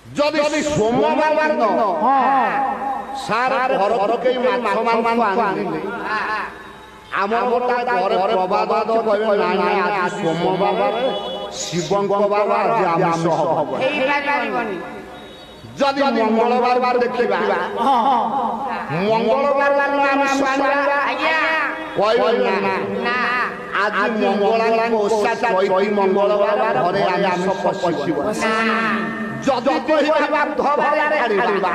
যদি সোমবার ন সার ঘর কেই মাছ মাংস আনিলে আমার মোটা ঘরে প্রবাদ আছে কইবে না না আজ সোমবার শিবঙ্গ বাবা আজ আমিষ হব যদি মঙ্গলবার দেখিবা মঙ্গলবার আমিষ আজ্ঞা কইবে না না আজ মঙ্গলবার ওষা কই মঙ্গলবার ঘরে আমিষ পশিব না যদি কইবা ধবারে ছাড়িবা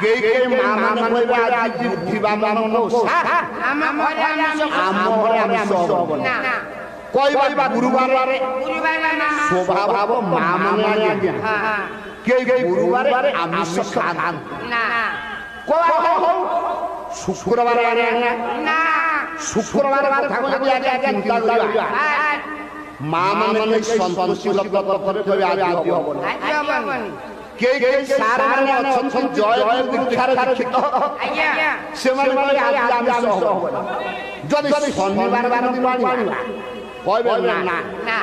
কে কে মা মানে কইবা আজ বুদ্ধিবা মানো ওষা আমরে আমিষ হব না কইবা গুরুবারে না স্বভাব মা মানে আজ্ঞা কে কে গুরুবারে আমিষ খান না কইবা শুক্রবারে না শুক্রবারে ঠাকুর যদি আগে চিন্তা করিবা মা মানে সন্তুষ্টি লক্ষ্য করে কইবে আজ হব না কে কে সার মানে অছন জয় দীক্ষার দীক্ষিত আজ্ঞা সে মানে আজ আমিষ হব না যদি শনিবার দিন পানিবা কইবে না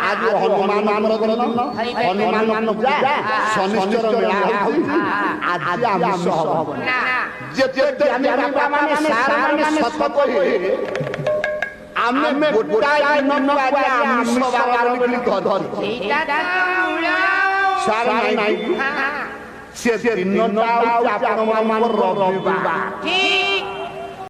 আজ হনুমান নামর গ্রন্থ হনুমান পূজা শনিশ্চর মেলা হইছি আজ আমিষ হব না যেতে আমি বাবা মানে সার মানে সত্য কই আমি গোটাই দিন আজ আমিষ বাবার বলি ধর এইটা সার নাই সে দিনটা আপনার রবিবার ঠিক